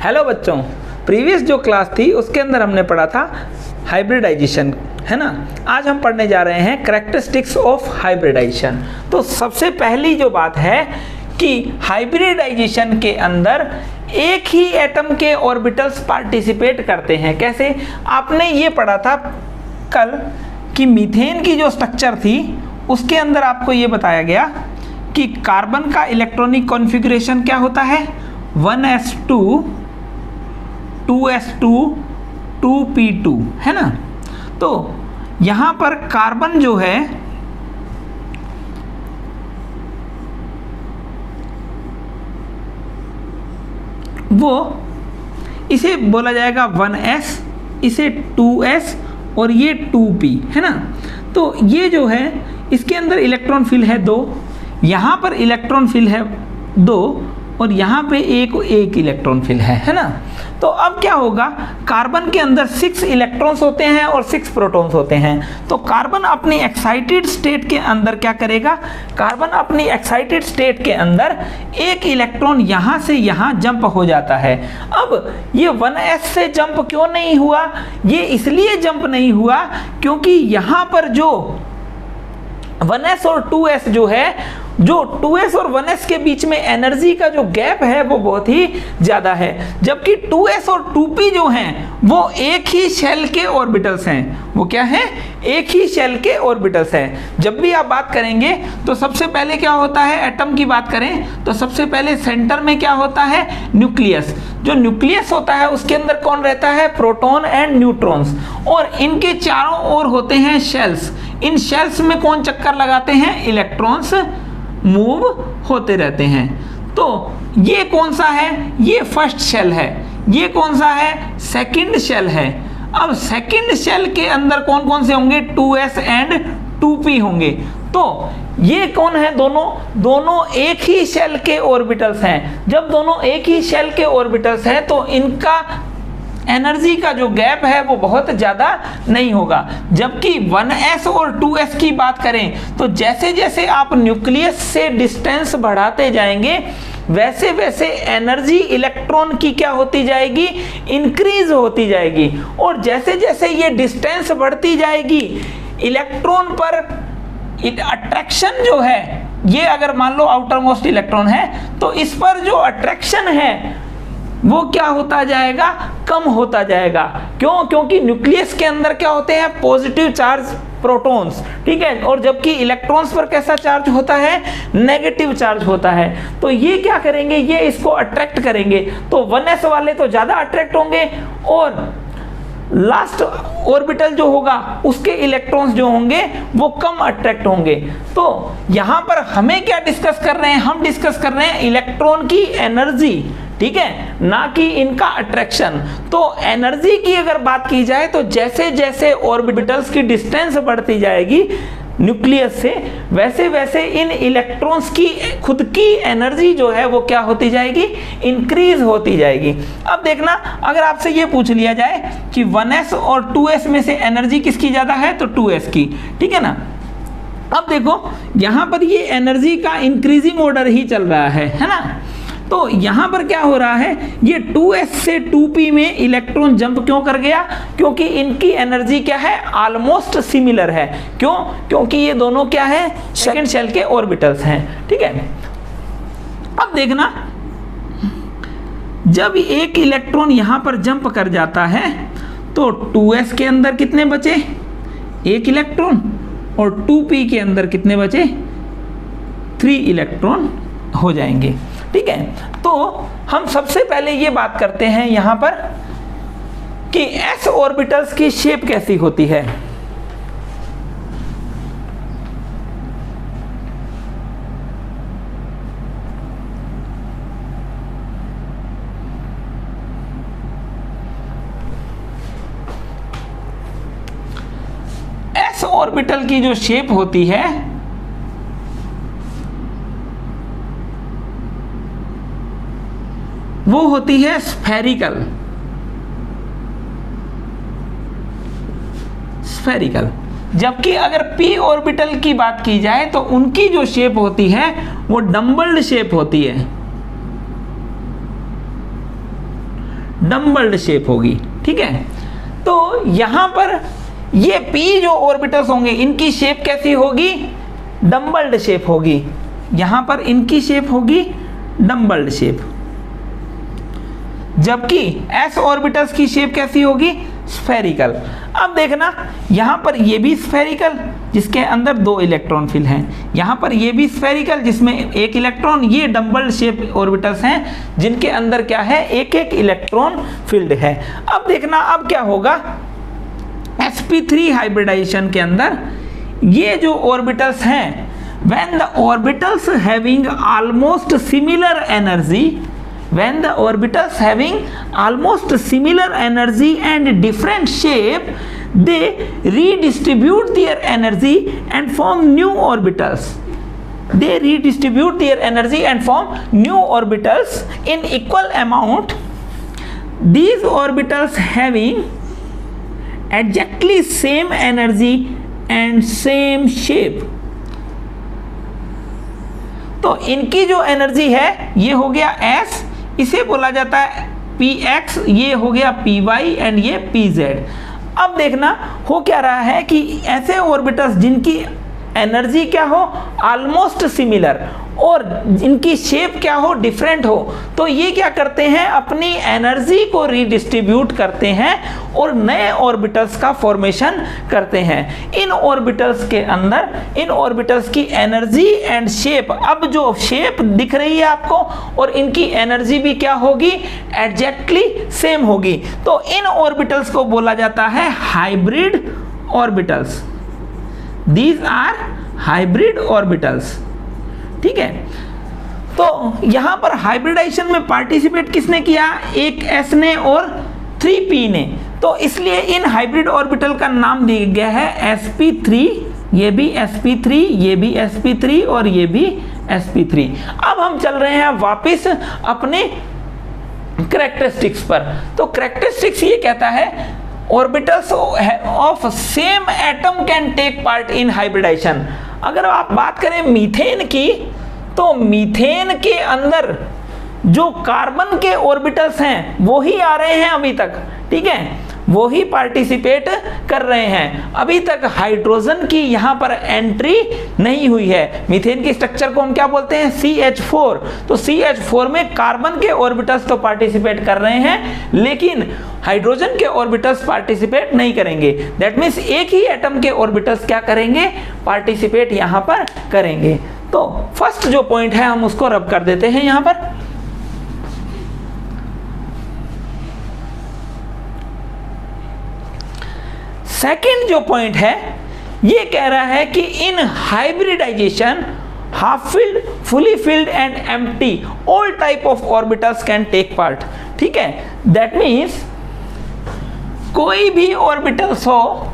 Hello बच्चों, previous जो class थी उसके अंदर हमने पढ़ा था हाइब्रिडाइजेशन, है ना। आज हम पढ़ने जा रहे हैं कैरेक्टरिस्टिक्स ऑफ हाइब्रिडाइजेशन। तो सबसे पहली जो बात है कि हाइब्रिडाइजेशन के अंदर एक ही एटम के ऑर्बिटल्स पार्टिसिपेट करते हैं। कैसे? आपने ये पढ़ा था कल कि मीथेन की जो स्ट्रक्चर थी उसके अंदर आपको ये बताया गया कि कार्बन का इलेक्ट्रॉनिक कॉन्फ़िगरेशन क्या होता है, 1s2 2s2 2p2, है ना। तो यहाँ पर कार्बन जो है वो इसे बोला जाएगा 1s, इसे 2s और ये 2p, है ना। तो ये जो है इसके अंदर इलेक्ट्रॉन फिल है 2, यहाँ पर इलेक्ट्रॉन फिल है 2 और यहाँ पे एक इलेक्ट्रॉन फिल है ना। तो अब क्या होगा, कार्बन के अंदर 6 इलेक्ट्रॉन्स होते हैं और 6 प्रोटॉन्स होते हैं। तो कार्बन अपनी एक्साइटेड स्टेट के अंदर क्या करेगा, कार्बन अपनी एक्साइटेड स्टेट के अंदर एक इलेक्ट्रॉन यहाँ से यहाँ जंप हो जाता है। अब ये 1s से जंप क्यों नहीं हुआ, ये इसलिए जंप नहीं हुआ क्योंकि यहाँ पर जो 1s और 2s जो है, जो 2s और 1s के बीच में एनर्जी का जो गैप है वो बहुत ही ज़्यादा है, जबकि 2s और 2p जो हैं वो एक ही शेल के ऑर्बिटल्स हैं। वो क्या है, एक ही शेल के ऑर्बिटल्स हैं। जब भी आप बात करेंगे तो सबसे पहले क्या होता है, एटम की बात करें तो सबसे पहले सेंटर में क्या होता है, न्यूक्लियस। जो न्यूक्लियस होता है उसके अंदर कौन रहता है, प्रोटॉन एंड न्यूट्रॉन्स, और इनके चारों ओर होते हैं शेल्स। इन शेल्स में कौन चक्कर लगाते हैं, इलेक्ट्रॉन्स मूव होते रहते हैं। तो ये कौन सा है, ये फर्स्ट शेल है। ये कौन सा है, सेकंड शेल है। अब सेकंड शेल के अंदर कौन कौन से होंगे, 2s एंड 2p होंगे। तो ये कौन है, दोनों एक ही शेल के ऑर्बिटल्स हैं। जब दोनों एक ही शेल के ऑर्बिटल्स हैं तो इनका एनर्जी का जो गैप है वो बहुत ज़्यादा नहीं होगा। जबकि 1s और 2s की बात करें तो जैसे जैसे आप न्यूक्लियस से डिस्टेंस बढ़ाते जाएंगे वैसे वैसे एनर्जी इलेक्ट्रॉन की क्या होती जाएगी, इंक्रीज होती जाएगी। और जैसे जैसे ये डिस्टेंस बढ़ती जाएगी इलेक्ट्रॉन पर अट्रैक्शन जो है, ये अगर मान लो आउटर मोस्ट इलेक्ट्रॉन है तो इस पर जो अट्रैक्शन है वो क्या होता जाएगा, कम होता जाएगा। क्यों? क्योंकि न्यूक्लियस के अंदर क्या होते हैं, पॉजिटिव चार्ज प्रोटॉन्स, ठीक है, और जबकि इलेक्ट्रॉन्स पर कैसा चार्ज होता है, नेगेटिव चार्ज होता है। तो ये क्या करेंगे, ये इसको अट्रैक्ट करेंगे। तो 1s वाले तो ज़्यादा अट्रैक्ट होंगे और लास्ट ऑर्बिटल जो होगा उसके इलेक्ट्रॉन्स जो होंगे वो कम अट्रैक्ट होंगे। तो यहाँ पर हमें क्या डिस्कस कर रहे हैं, हम डिस्कस कर रहे हैं इलेक्ट्रॉन की एनर्जी, ठीक है, ना कि इनका अट्रैक्शन। तो एनर्जी की अगर बात की जाए तो जैसे जैसे ऑर्बिटल्स की डिस्टेंस बढ़ती जाएगी न्यूक्लियस से वैसे वैसे इन इलेक्ट्रॉन्स की खुद की एनर्जी जो है वो क्या होती जाएगी, इंक्रीज होती जाएगी। अब देखना, अगर आपसे ये पूछ लिया जाए कि 1s और 2s में से एनर्जी किसकी ज़्यादा है तो 2s की, ठीक है ना। अब देखो यहाँ पर ये एनर्जी का इंक्रीजिंग ऑर्डर ही चल रहा है ना। तो यहाँ पर क्या हो रहा है, ये 2s से 2p में इलेक्ट्रॉन जंप क्यों कर गया, क्योंकि इनकी एनर्जी क्या है, ऑलमोस्ट सिमिलर है। क्यों? क्योंकि ये दोनों क्या है, सेकंड शेल के ऑर्बिटल्स हैं, ठीक है। अब देखना, जब एक इलेक्ट्रॉन यहाँ पर जंप कर जाता है तो 2s के अंदर कितने बचे, एक इलेक्ट्रॉन, और 2p के अंदर कितने बचे, 3 इलेक्ट्रॉन हो जाएंगे, ठीक है। तो हम सबसे पहले ये बात करते हैं यहां पर कि s ऑर्बिटल्स की शेप कैसी होती है। s ऑर्बिटल की जो शेप होती है वो होती है स्फेरिकल। जबकि अगर p ऑर्बिटल की बात की जाए तो उनकी जो शेप होती है वो डम्बल्ड शेप होती है। डम्बल्ड शेप होगी। ठीक है, तो यहां पर ये p जो ऑर्बिटल्स होंगे इनकी शेप कैसी होगी, डम्बल्ड शेप होगी। यहां पर इनकी शेप होगी डम्बल्ड शेप, जबकि s ऑर्बिटल्स की शेप कैसी होगी, स्फेरिकल। अब देखना यहां पर ये भी स्फेरिकल जिसके अंदर 2 इलेक्ट्रॉन फिल हैं, यहां पर ये भी स्फेरिकल जिसमें 1 इलेक्ट्रॉन, ये डम्बल्ड शेप ऑर्बिटल्स हैं जिनके अंदर क्या है, 1 इलेक्ट्रॉन फिल्ड है। अब देखना अब क्या होगा, sp3 हाइब्रिडाइजेशन के अंदर ये जो ऑर्बिटल्स हैं, when the orbitals having almost similar energy, when the orbitals having almost similar energy and different shape, they redistribute their energy and form new orbitals. They redistribute their energy and form new orbitals in equal amount. These orbitals having exactly same energy and same shape. तो इनकी जो energy है ये हो गया S, इसे बोला जाता है Px, ये हो गया Py एंड ये Pz। अब देखना हो क्या रहा है कि ऐसे ऑर्बिटल्स जिनकी एनर्जी क्या हो, ऑलमोस्ट सिमिलर, और इनकी शेप क्या हो, डिफरेंट हो, तो ये क्या करते हैं, अपनी एनर्जी को रीडिस्ट्रीब्यूट करते हैं और नए ऑर्बिटल्स का फॉर्मेशन करते हैं। इन ऑर्बिटल्स के अंदर इन ऑर्बिटल्स की एनर्जी एंड शेप, अब जो शेप दिख रही है आपको और इनकी एनर्जी भी क्या होगी, एग्जैक्टली सेम होगी। तो इन ऑर्बिटल्स को बोला जाता है hybrid orbitals. These are hybrid orbitals। ठीक है, तो यहां पर हाइब्रिडाइजेशन में पार्टिसिपेट किसने किया, एक S ने और 3p ने, तो इसलिए इन हाइब्रिड ऑर्बिटल का नाम दिया गया है sp3, ये भी sp3, ये भी sp3 और ये भी sp3। अब हम चल रहे हैं वापस अपने कैरेक्टरिस्टिक्स पर। तो कैरेक्टरिस्टिक्स ये कहता है orbitals of same atom can take part in hybridization. अगर आप बात करें मीथेन की, तो मीथेन के अंदर जो कार्बन के ऑर्बिटल्स हैं वो ही आ रहे हैं अभी तक। ठीक है, वो ही पार्टिसिपेट कर रहे हैं, अभी तक हाइड्रोजन की यहां पर एंट्री नहीं हुई है। मीथेन के स्ट्रक्चर को हम क्या बोलते हैं, CH4। तो CH4 में कार्बन के ऑर्बिटल्स तो पार्टिसिपेट कर रहे हैं, लेकिन हाइड्रोजन के ऑर्बिटल्स पार्टिसिपेट नहीं करेंगे। दैट मीन्स एक ही एटम के ऑर्बिटल्स क्या करेंगे, पार्टिसिपेट यहां पर करेंगे। तो फर्स्ट जो पॉइंट है हम उसको रब कर देते हैं यहां पर। सेकेंड जो पॉइंट है ये कह रहा है कि in hybridization half filled, fully filled and empty all type of orbitals can take part. ठीक है, दैट मीन्स कोई भी ऑर्बिटल्स हो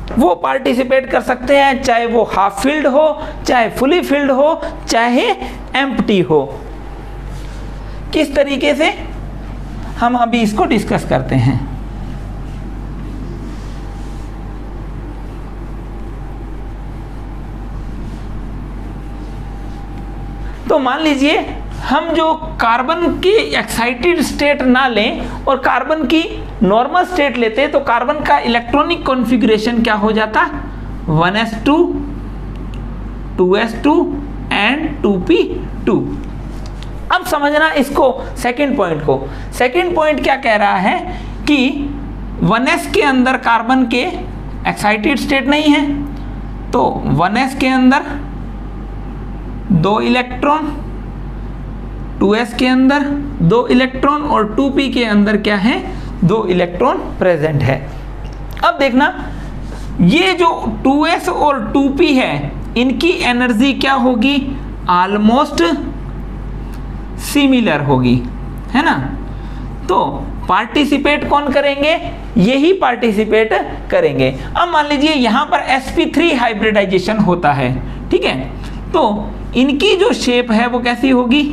वो पार्टिसिपेट कर सकते हैं, चाहे वो हाफ फिल्ड हो, चाहे फुली फिल्ड हो, चाहे एम्प्टी हो। किस तरीके से, हम अभी इसको डिस्कस करते हैं। तो मान लीजिए हम जो कार्बन की एक्साइटेड स्टेट ना लें और कार्बन की नॉर्मल स्टेट लेते, तो कार्बन का इलेक्ट्रॉनिक कॉन्फ़िगरेशन क्या हो जाता, 1s2 2s2 एंड 2p2। अब समझना इसको, सेकंड पॉइंट को। सेकंड पॉइंट क्या कह रहा है कि 1s के अंदर कार्बन के एक्साइटेड स्टेट नहीं है, तो 1s के अंदर 2 इलेक्ट्रॉन, 2s के अंदर 2 इलेक्ट्रॉन और 2p के अंदर क्या है, 2 इलेक्ट्रॉन प्रेजेंट है। अब देखना ये जो 2s और 2p है इनकी एनर्जी क्या होगी, ऑलमोस्ट सिमिलर होगी, है ना। तो पार्टिसिपेट कौन करेंगे, यही पार्टिसिपेट करेंगे। अब मान लीजिए यहां पर sp3 हाइब्रिडाइजेशन होता है। ठीक है, तो इनकी जो शेप है वो कैसी होगी,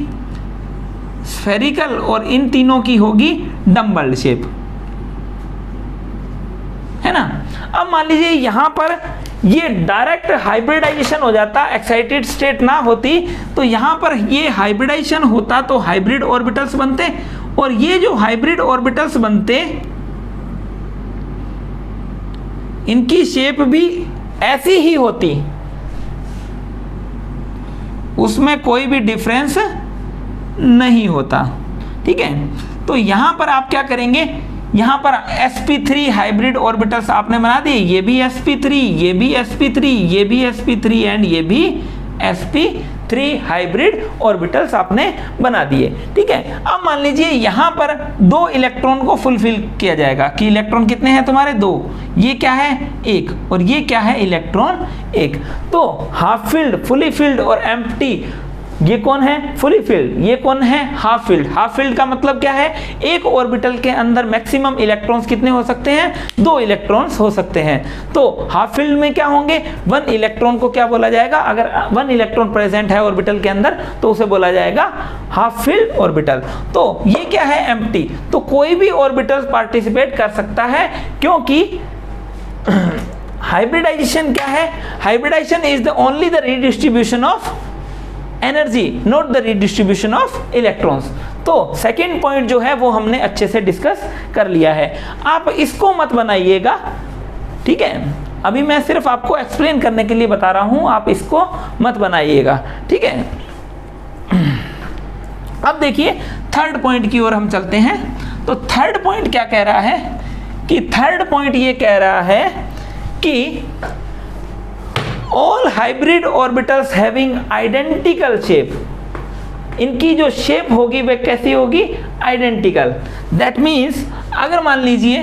स्फेरिकल, और इन तीनों की होगी डम्बल्ड शेप, है ना। अब मान लीजिए यहां पर ये डायरेक्ट हाइब्रिडाइजेशन हो जाता, एक्साइटेड स्टेट ना होती तो यहां पर ये हाइब्रिडाइजेशन होता तो हाइब्रिड ऑर्बिटल्स बनते, और ये जो हाइब्रिड ऑर्बिटल्स बनते इनकी शेप भी ऐसी ही होती, उसमें कोई भी डिफरेंस नहीं होता। ठीक है, तो यहां पर आप क्या करेंगे, यहां पर sp3 हाइब्रिड ऑर्बिटल्स आपने बना दिए, ये भी sp3, ये भी sp3, ये भी sp3 एंड ये भी sp3 हाइब्रिड ऑर्बिटल्स आपने बना दिए। ठीक है, अब मान लीजिए यहां पर 2 इलेक्ट्रॉन को फुलफिल किया जाएगा कि इलेक्ट्रॉन कितने हैं तुम्हारे 2, ये क्या है 1 और ये क्या है इलेक्ट्रॉन 1। तो हाफ फिल्ड, फुली फिल्ड और एम्प्टी, ये कौन है फुली फिल्ड, ये कौन है हाफ फिल्ड। हाफ फिल्ड का मतलब क्या है, एक ऑर्बिटल के अंदर मैक्सिमम इलेक्ट्रॉन्स कितने हो सकते हैं, 2 इलेक्ट्रॉन्स हो सकते हैं। तो हाफ फिल्ड में क्या होंगे, 1 इलेक्ट्रॉन को क्या बोला जाएगा, अगर 1 इलेक्ट्रॉन प्रेजेंट है ऑर्बिटल के अंदर तो उसे बोला जाएगा हाफ फिल्ड ऑर्बिटल। तो ये क्या है एम्प्टी, तो कोई भी ऑर्बिटल पार्टिसिपेट कर सकता है, क्योंकि हाइब्रिडाइजेशन क्या है, hybridization is the only the redistribution of energy, not the redistribution of electrons. तो सेकेंड पॉइंट जो है वो हमने अच्छे से डिस्कस कर लिया है, आप इसको मत बनाइएगा। ठीक है, अभी मैं सिर्फ आपको एक्सप्लेन करने के लिए बता रहा हूं, आप इसको मत बनाइएगा। ठीक है, अब देखिए थर्ड पॉइंट की ओर हम चलते हैं। तो थर्ड पॉइंट क्या कह रहा है कि थर्ड पॉइंट ये कह रहा है कि all hybrid orbitals having identical shape, इनकी जो शेप होगी वह कैसी होगी, आइडेंटिकल। दैट मीन्स अगर मान लीजिए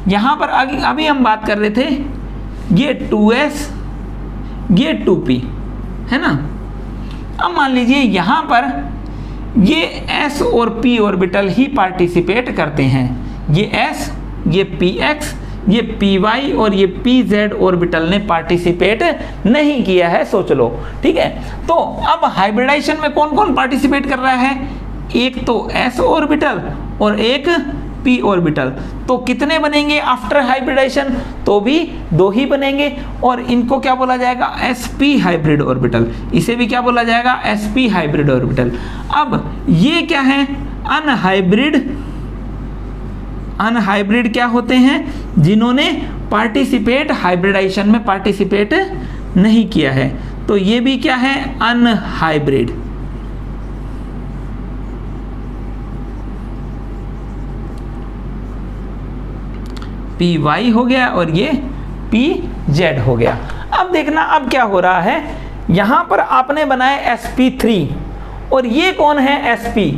यहां पर अभी हम बात कर रहे थे ये 2s ये 2p है ना, अब मान लीजिए यहां पर ये s और p ऑर्बिटल ही पार्टिसिपेट करते हैं, ये s ये px ये py और ये pz ऑर्बिटल ने पार्टिसिपेट नहीं किया है, सोच लो। ठीक है, तो अब हाइब्रिडाइजेशन में कौन कौन पार्टिसिपेट कर रहा है, एक तो s ऑर्बिटल और एक p ऑर्बिटल। तो कितने बनेंगे आफ्टर हाइब्रिडाइजेशन, तो भी 2 ही बनेंगे, और इनको क्या बोला जाएगा sp हाइब्रिड ऑर्बिटल, इसे भी क्या बोला जाएगा sp हाइब्रिड ऑर्बिटल। अब ये क्या है अनहाइब्रिड क्या होते हैं, जिन्होंने पार्टिसिपेट हाइब्रिडाइजेशन में पार्टिसिपेट नहीं किया है, तो ये भी क्या है अनहाइब्रिड। py हो गया और ये pz हो गया। अब देखना अब क्या हो रहा है, यहां पर आपने बनाया sp3 और ये कौन है sp,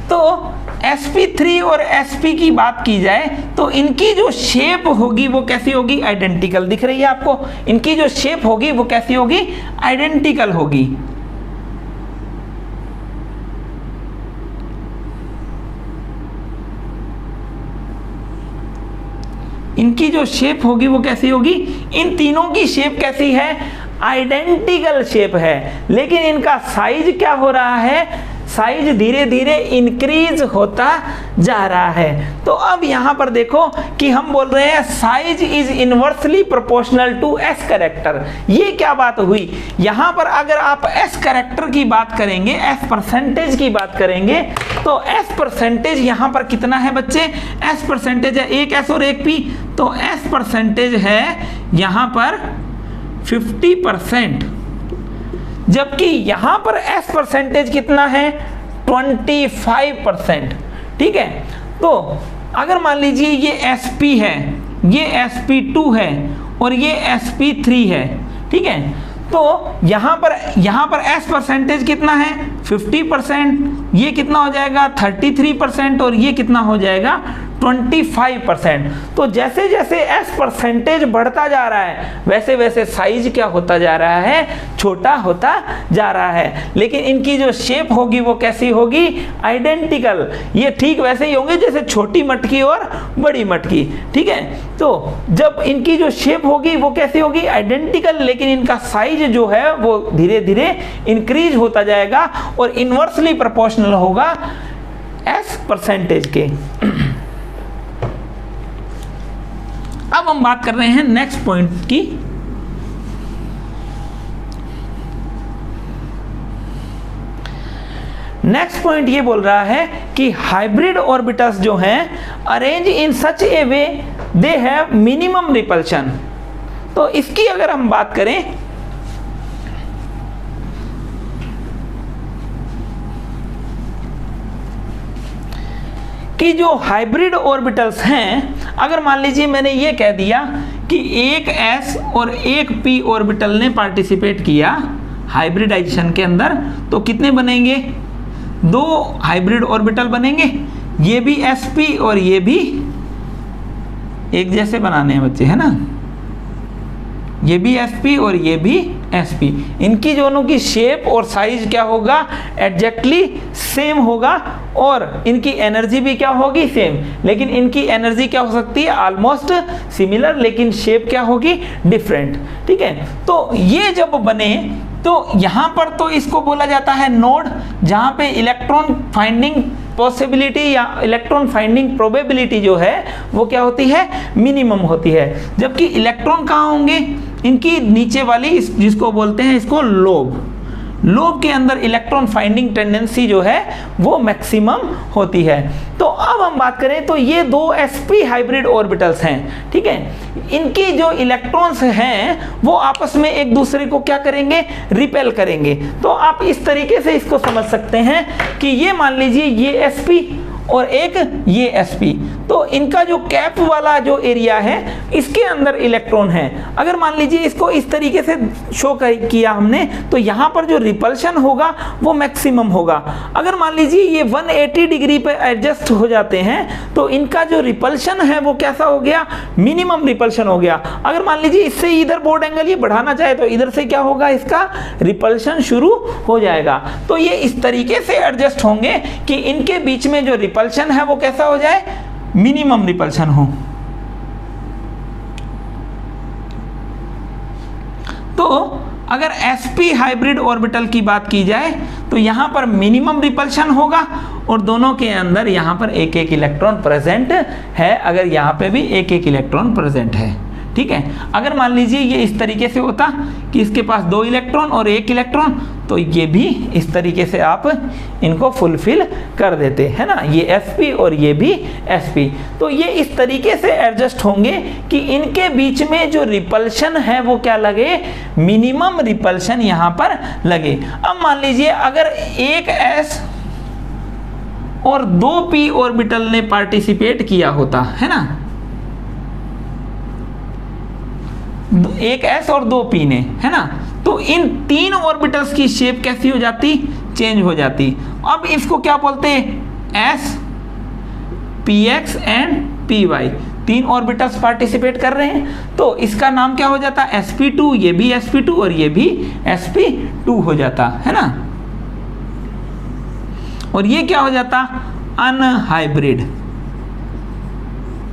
तो sp3 और sp की बात की जाए तो इनकी जो शेप होगी वो कैसी होगी, आइडेंटिकल। दिख रही है आपको, इनकी जो शेप होगी वो कैसी होगी, आइडेंटिकल होगी। इनकी जो शेप होगी वो कैसी होगी, इन तीनों की शेप कैसी है, आइडेंटिकल शेप है, लेकिन इनका साइज क्या हो रहा है, साइज धीरे धीरे इंक्रीज होता जा रहा है। तो अब यहां पर देखो कि हम बोल रहे हैं size is inversely proportional to S character. ये क्या बात हुई, यहां पर अगर आप एस कैरेक्टर की बात करेंगे, एस परसेंटेज की बात करेंगे, तो एस परसेंटेज यहां पर कितना है बच्चे, एस परसेंटेज है एक एस और एक पी, तो एस परसेंटेज है यहां पर 50%, जबकि यहां पर एस परसेंटेज कितना है 25%। ठीक है, तो अगर मान लीजिए ये sp है, ये sp2 है और ये sp3 है, ठीक है, तो यहां पर s परसेंटेज कितना है 50%, ये कितना हो जाएगा 33% और ये कितना हो जाएगा 25%। तो जैसे जैसे s परसेंटेज बढ़ता जा रहा है वैसे वैसे साइज क्या होता जा रहा है, छोटा होता जा रहा है, लेकिन इनकी जो शेप होगी वो कैसी होगी, आइडेंटिकल। ये ठीक वैसे ही होंगे जैसे छोटी मटकी और बड़ी मटकी। ठीक है, तो जब इनकी जो शेप होगी वो कैसी होगी, आइडेंटिकल, लेकिन इनका साइज जो है वो धीरे धीरे इंक्रीज होता जाएगा और इनवर्सली प्रोपोर्शनल होगा s परसेंटेज के। अब हम बात कर रहे हैं नेक्स्ट पॉइंट की। नेक्स्ट पॉइंट ये बोल रहा है कि हाइब्रिड ऑर्बिटल्स जो हैं arrange in such A way they have minimum repulsion. तो इसकी अगर हम बात करें कि जो हाइब्रिड ऑर्बिटल्स हैं, अगर मान लीजिए मैंने ये कह दिया कि एक s और एक p ऑर्बिटल ने पार्टिसिपेट किया हाइब्रिडाइजेशन के अंदर, तो कितने बनेंगे? 2 हाइब्रिड ऑर्बिटल बनेंगे। ये भी sp और ये भी एक जैसे बनाने हैं बच्चे, है ना। ये भी sp और ये भी sp, इनकी दोनों की शेप और साइज क्या होगा? एग्जैक्टली सेम होगा, और इनकी एनर्जी भी क्या होगी? सेम। लेकिन इनकी एनर्जी क्या हो सकती है? ऑलमोस्ट सिमिलर, लेकिन शेप क्या होगी? डिफरेंट। ठीक है, तो ये जब बने तो यहाँ पर तो इसको बोला जाता है नोड, जहाँ पे इलेक्ट्रॉन फाइंडिंग पॉसिबिलिटी या इलेक्ट्रॉन फाइंडिंग प्रोबेबिलिटी जो है वो क्या होती है? मिनिमम होती है। जबकि इलेक्ट्रॉन कहाँ होंगे? इनकी नीचे वाली जिसको बोलते हैं इसको लोब, लोब के अंदर इलेक्ट्रॉन फाइंडिंग टेंडेंसी जो है वो मैक्सिमम होती है। तो अब हम बात करें तो ये 2 sp हाइब्रिड ऑर्बिटल्स हैं। ठीक है, इनकी जो इलेक्ट्रॉन्स हैं वो आपस में एक दूसरे को क्या करेंगे? रिपेल करेंगे। तो आप इस तरीके से इसको समझ सकते हैं कि ये मान लीजिए ये sp और एक ये sp, तो इनका जो कैप वाला जो एरिया है इसके अंदर इलेक्ट्रॉन है। अगर मान लीजिए इसको इस तरीके से शो किया हमने, तो यहाँ पर जो रिपल्शन होगा वो मैक्सिमम होगा। अगर मान लीजिए ये 180 डिग्री पे एडजस्ट हो जाते हैं तो इनका जो रिपल्शन है वो कैसा हो गया? मिनिमम रिपल्शन हो गया। अगर मान लीजिए इससे इधर बोर्ड एंगल ये बढ़ाना चाहे तो इधर से क्या होगा? इसका रिपल्शन शुरू हो जाएगा। तो ये इस तरीके से एडजस्ट होंगे कि इनके बीच में जो रिपल्शन है वो कैसा हो जाए? मिनिमम रिपल्शन हो। तो अगर sp हाइब्रिड ऑर्बिटल की बात की जाए तो यहां पर मिनिमम रिपल्शन होगा और दोनों के अंदर यहां पर एक एक इलेक्ट्रॉन प्रेजेंट है। अगर यहां पे भी एक एक इलेक्ट्रॉन प्रेजेंट है, ठीक है। अगर मान लीजिए ये इस तरीके से होता कि इसके पास 2 इलेक्ट्रॉन और 1 इलेक्ट्रॉन, तो ये भी इस तरीके से आप इनको फुलफिल कर देते, है ना। ये sp और ये भी sp, तो ये इस तरीके से एडजस्ट होंगे कि इनके बीच में जो रिपल्शन है वो क्या लगे? मिनिमम रिपल्शन यहाँ पर लगे। अब मान लीजिए अगर एक s और 2 p ऑर्बिटल ने पार्टिसिपेट किया होता, है ना, एक s और 2 p ने, है ना, तो इन 3 ऑर्बिटल्स की शेप कैसी हो जाती? चेंज हो जाती। अब इसको क्या बोलते हैं? s, px and py, 3 orbitals participate कर रहे हैं, तो इसका नाम क्या हो जाता? sp2, ये भी sp2 और ये भी sp2 हो जाता, है ना। और ये क्या हो जाता? अनहाइब्रिड।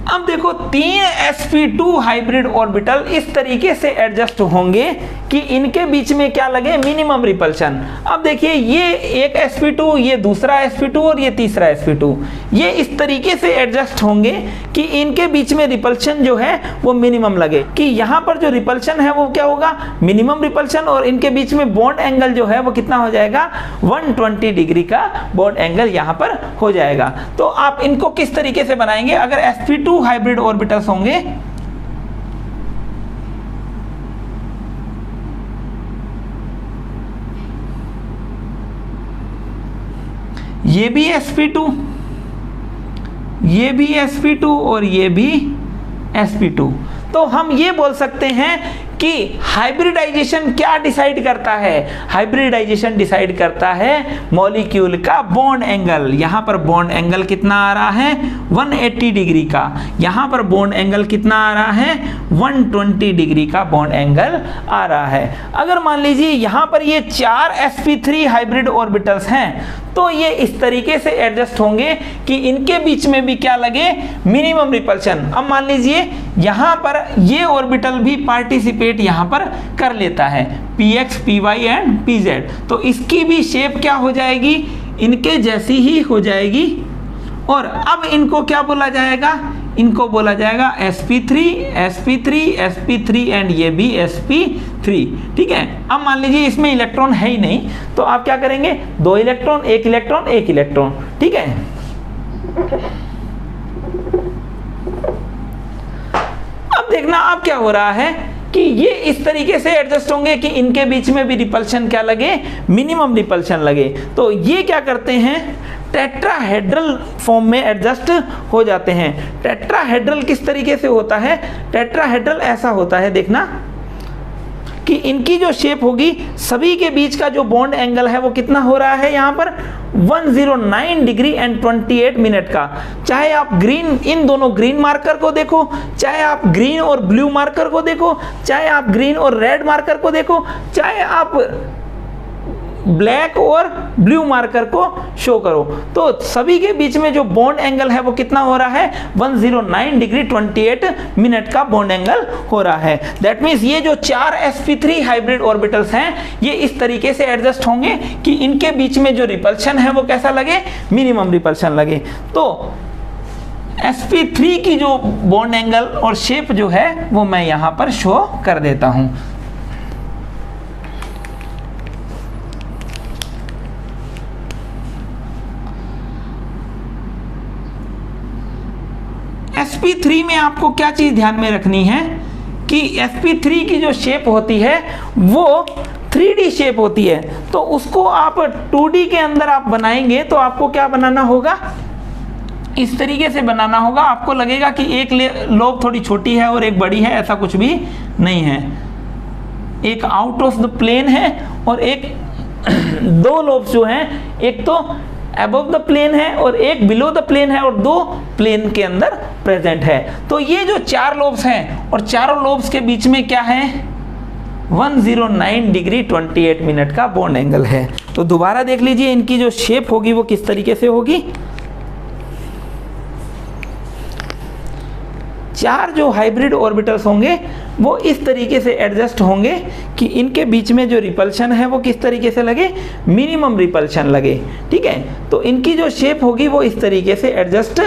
अब देखो 3 sp2 हाइब्रिड ऑर्बिटल इस तरीके से एडजस्ट होंगे कि इनके बीच में क्या लगे? Minimum repulsion. अब देखिए ये एक sp2, ये दूसरा sp2 और ये तीसरा sp2, ये इस तरीके से एडजस्ट होंगे कि इनके बीच में रिपल्शन जो है वो मिनिमम लगे, कि यहाँ पर जो रिपल्शन है वो क्या होगा? मिनिमम रिपल्शन, और इनके बीच में बॉन्ड एंगल जो है वो कितना हो जाएगा? 120 डिग्री का बॉन्ड एंगल यहाँ पर हो जाएगा। तो आप इनको किस तरीके से बनाएंगे? अगर sp2 हाइब्रिड ऑर्बिटल्स होंगे, ये भी sp2, ये भी sp2 और ये भी sp2, तो हम ये बोल सकते हैं कि हाइब्रिडाइजेशन क्या डिसाइड करता है? हाइब्रिडाइजेशन डिसाइड करता है मॉलिक्यूल का बॉन्ड एंगल। यहाँ पर बॉन्ड एंगल कितना आ रहा है? 180 डिग्री का। यहाँ पर बॉन्ड एंगल कितना आ रहा है? 120 डिग्री का बॉन्ड एंगल आ रहा है। अगर मान लीजिए यहाँ पर ये 4 sp3 हाइब्रिड ऑर्बिटल्स हैं, तो ये इस तरीके से एडजस्ट होंगे कि इनके बीच में भी क्या लगे? Minimum repulsion. अब मान लीजिए यहाँ पर ये ऑर्बिटल भी पार्टिसिपेट यहाँ पर कर लेता है, px, py एंड pz, तो इसकी भी शेप क्या हो जाएगी? इनके जैसी ही हो जाएगी, और अब इनको क्या बोला जाएगा, इनको बोला जाएगा sp3 sp3 sp3 एंड ये भी sp3। ठीक है, अब मान लीजिए इसमें इलेक्ट्रॉन है ही नहीं, तो आप क्या करेंगे, 2 इलेक्ट्रॉन 1 इलेक्ट्रॉन 1 इलेक्ट्रॉन। ठीक है, अब देखना अब क्या हो रहा है कि ये इस तरीके से एडजस्ट होंगे कि इनके बीच में भी रिपल्शन क्या लगे, मिनिमम रिपल्शन लगे। तो ये क्या करते हैं, टेट्राहेड्रल फॉर्म में एडजस्ट हो जाते हैं। टेट्राहेड्रल किस तरीके से होता है, टेट्राहेड्रल ऐसा होता है, देखना कि इनकी जो शेप होगी, सभी के बीच का जो बॉन्ड एंगल है वो कितना हो रहा है यहाँ पर 109 डिग्री एंड 28 मिनट का। चाहे आप ग्रीन, इन दोनों ग्रीन मार्कर को देखो, चाहे आप ग्रीन और ब्लू मार्कर को देखो, चाहे आप ग्रीन और रेड मार्कर को देखो, चाहे आप ब्लैक और ब्लू मार्कर को शो करो, तो सभी के बीच में जो बॉन्ड एंगल है वो कितना हो रहा है, 109 डिग्री 28 मिनट का बॉन्ड एंगल हो रहा है। दैट मीन्स ये जो 4 sp3 हाइब्रिड ऑर्बिटल्स हैं, ये इस तरीके से एडजस्ट होंगे कि इनके बीच में जो रिपल्शन है वो कैसा लगे, मिनिमम रिपल्शन लगे। तो sp3 की जो बॉन्ड एंगल और शेप जो है वो मैं यहां पर शो कर देता हूं। sp3 में आपको क्या चीज ध्यान में रखनी है कि sp3 की जो शेप होती है वो 3D शेप होती है, तो उसको आप 2D के अंदर आप बनाएंगे तो आपको क्या बनाना होगा, इस तरीके से बनाना होगा। आपको लगेगा कि एक लोब थोड़ी छोटी है और एक बड़ी है, ऐसा कुछ भी नहीं है। एक आउट ऑफ द प्लेन है और एक 2 लोब्स जो हैं, एक तो अबव द प्लेन है और एक बिलो द प्लेन है और 2 प्लेन के अंदर प्रेजेंट है। तो ये जो 4 लोब्स हैं और चारों लोब्स के बीच में क्या है, 109 डिग्री 28 मिनट का बॉन्ड एंगल है। तो दोबारा देख लीजिए इनकी जो शेप होगी वो किस तरीके से होगी। 4 जो हाइब्रिड ऑर्बिटल्स होंगे वो इस तरीके से एडजस्ट होंगे कि इनके बीच में जो रिपल्शन है वो किस तरीके से लगे, मिनिमम रिपल्शन लगे। ठीक है, तो इनकी जो शेप होगी वो इस तरीके से एडजस्ट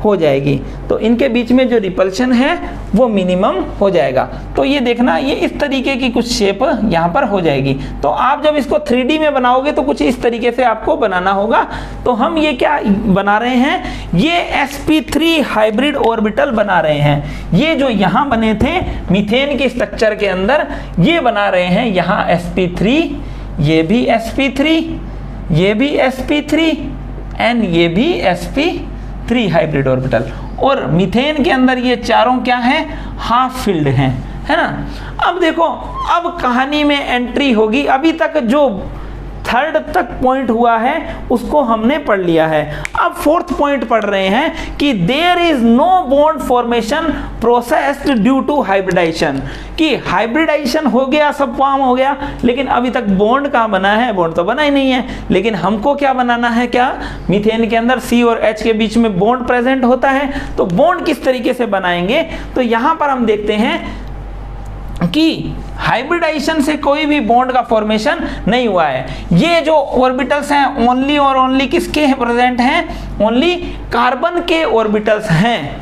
हो जाएगी, तो इनके बीच में जो रिपल्शन है वो मिनिमम हो जाएगा। तो ये देखना, ये इस तरीके की कुछ शेप यहाँ पर हो जाएगी। तो आप जब इसको 3D में बनाओगे तो कुछ इस तरीके से आपको बनाना होगा। तो हम ये क्या बना रहे हैं, ये sp3 हाइब्रिड ऑर्बिटल बना रहे हैं। ये जो यहाँ बने थे मीथेन के स्ट्रक्चर के अंदर, ये बना रहे हैं यहाँ sp3, ये भी sp3, ये भी sp3 एंड ये भी sp3 हाइब्रिड ऑर्बिटल। और मीथेन के अंदर ये चारों क्या हैं, हाफ फिल्ड हैं, है ना। अब देखो, अब कहानी में एंट्री होगी। अभी तक जो 3rd तक पॉइंट हुआ है उसको हमने पढ़ लिया है। अब 4th पॉइंट पढ़ रहे हैं कि there is no bond formation processed due to hybridization, कि हाइब्रिडाइजेशन हो गया, सब फॉर्म हो गया, लेकिन अभी तक बॉन्ड कहाँ बना है, बॉन्ड तो बना ही नहीं है। लेकिन हमको क्या बनाना है, क्या मीथेन के अंदर C और H के बीच में बॉन्ड प्रेजेंट होता है। तो बॉन्ड किस तरीके से बनाएंगे, तो यहां पर हम देखते हैं कि हाइब्रिडाइजेशन से कोई भी बॉन्ड का फॉर्मेशन नहीं हुआ है। ये जो ऑर्बिटल्स हैं ओनली और ओनली किसके प्रेजेंट हैं, ओनली कार्बन के ऑर्बिटल्स हैं।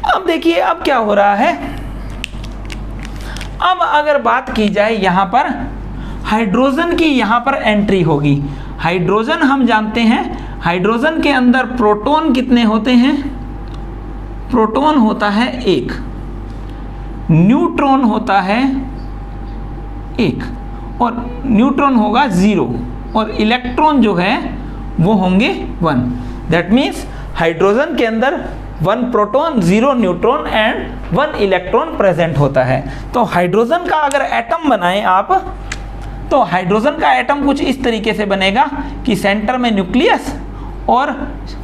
अब देखिए अब क्या हो रहा है। अब अगर बात की जाए यहां पर हाइड्रोजन की, यहां पर एंट्री होगी। हाइड्रोजन हम जानते हैं, हाइड्रोजन के अंदर प्रोटॉन कितने होते हैं, प्रोटॉन होता है 1, न्यूट्रॉन होता है 1 और न्यूट्रॉन होगा 0 और इलेक्ट्रॉन जो है वो होंगे 1। दैट मीन्स हाइड्रोजन के अंदर 1 proton 0 neutron and 1 electron present होता है। तो हाइड्रोजन का अगर एटम बनाएं आप, तो हाइड्रोजन का एटम कुछ इस तरीके से बनेगा कि सेंटर में न्यूक्लियस और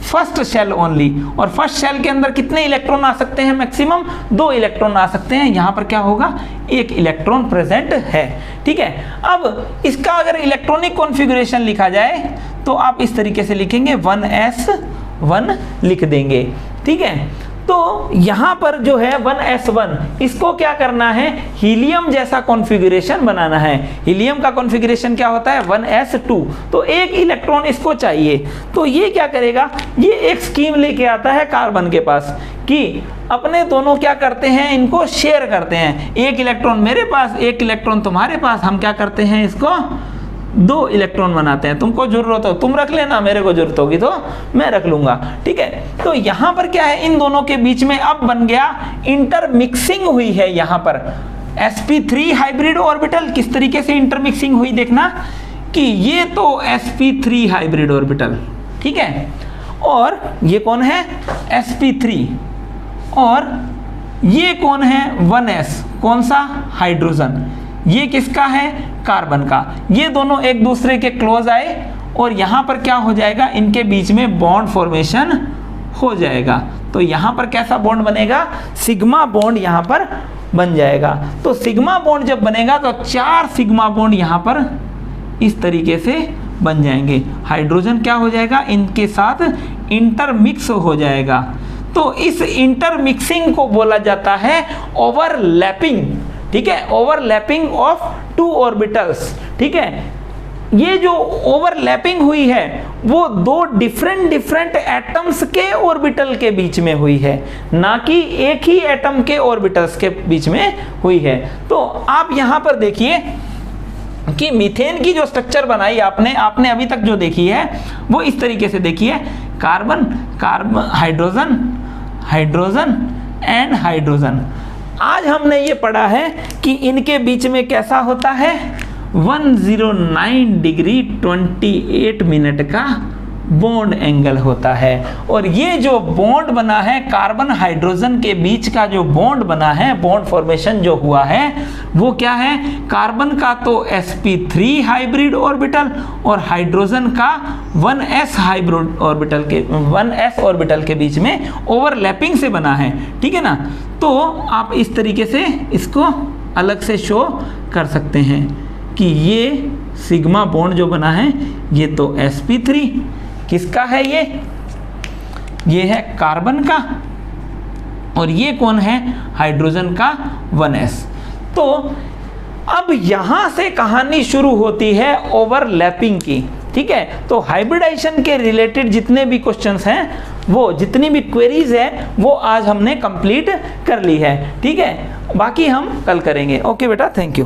फर्स्ट शेल ओनली, और फर्स्ट शेल के अंदर कितने इलेक्ट्रॉन आ सकते हैं, मैक्सिमम 2 इलेक्ट्रॉन आ सकते हैं। यहाँ पर क्या होगा, 1 इलेक्ट्रॉन प्रेजेंट है। ठीक है, अब इसका अगर इलेक्ट्रॉनिक कॉन्फ़िगरेशन लिखा जाए तो आप इस तरीके से लिखेंगे 1s1 लिख देंगे। ठीक है, तो यहाँ पर जो है 1s1 इसको क्या करना है, हीलियम जैसा कॉन्फ़िगरेशन बनाना है। हीलियम का कॉन्फ़िगरेशन क्या होता है 1s2, तो एक इलेक्ट्रॉन इसको चाहिए। तो ये क्या करेगा, ये एक स्कीम लेके आता है कार्बन के पास कि अपने दोनों क्या करते हैं, इनको शेयर करते हैं। एक इलेक्ट्रॉन मेरे पास, एक इलेक्ट्रॉन तुम्हारे पास, हम क्या करते हैं इसको 2 इलेक्ट्रॉन बनाते हैं। तुमको जरूरत हो तुम रख लेना, मेरे को जरूरत होगी तो मैं रख लूंगा, ठीक है। तो यहाँ पर क्या है, इन दोनों के बीच में अब बन गया इंटरमिक्सिंग हुई है। यहाँ पर sp3 हाइब्रिड ऑर्बिटल किस तरीके से इंटरमिक्सिंग हुई, देखना कि ये तो sp3 हाइब्रिड ऑर्बिटल, ठीक है, और ये कौन है sp3, और ये कौन है 1s, कौन सा हाइड्रोजन, ये किसका है कार्बन का। ये दोनों एक दूसरे के क्लोज आए और यहाँ पर क्या हो जाएगा, इनके बीच में बॉन्ड फॉर्मेशन हो जाएगा। तो यहाँ पर कैसा बॉन्ड बनेगा, सिग्मा बॉन्ड यहाँ पर बन जाएगा। तो सिग्मा बॉन्ड जब बनेगा तो 4 सिग्मा बॉन्ड यहाँ पर इस तरीके से बन जाएंगे। हाइड्रोजन क्या हो जाएगा, इनके साथ इंटरमिक्स हो जाएगा। तो इस इंटरमिक्सिंग को बोला जाता है ओवरलैपिंग, ठीक है, ओवरलैपिंग ऑफ 2 ऑर्बिटल्स, ठीक है। ये जो ओवरलैपिंग हुई है वो 2 डिफरेंट एटम्स के ऑर्बिटल के बीच में हुई है, ना कि एक ही एटम के ऑर्बिटल्स के बीच में हुई है। तो आप यहाँ पर देखिए कि मीथेन की जो स्ट्रक्चर बनाई आपने अभी तक जो देखी है वो इस तरीके से देखी है, carbon carbon hydrogen hydrogen and hydrogen. आज हमने ये पढ़ा है कि इनके बीच में कैसा होता है 109 डिग्री 28 मिनट का बॉन्ड एंगल होता है। और ये जो बॉन्ड बना है कार्बन हाइड्रोजन के बीच का जो बॉन्ड बना है, बॉन्ड फॉर्मेशन जो हुआ है वो क्या है, कार्बन का तो sp3 हाइब्रिड ऑर्बिटल और हाइड्रोजन का 1s हाइब्रिड ऑर्बिटल के 1s ऑर्बिटल के बीच में ओवरलैपिंग से बना है, ठीक है ना। तो आप इस तरीके से इसको अलग से शो कर सकते हैं कि ये सिग्मा बॉन्ड जो बना है ये तो sp3 किसका है, ये है कार्बन का, और ये कौन है हाइड्रोजन का 1s। तो अब यहां से कहानी शुरू होती है ओवरलैपिंग की, ठीक है। तो हाइब्रिडाइजेशन के रिलेटेड जितने भी क्वेश्चंस हैं, वो जितनी भी क्वेरीज है वो आज हमने कंप्लीट कर ली है, ठीक है। बाकी हम कल करेंगे। ओके बेटा, थैंक यू।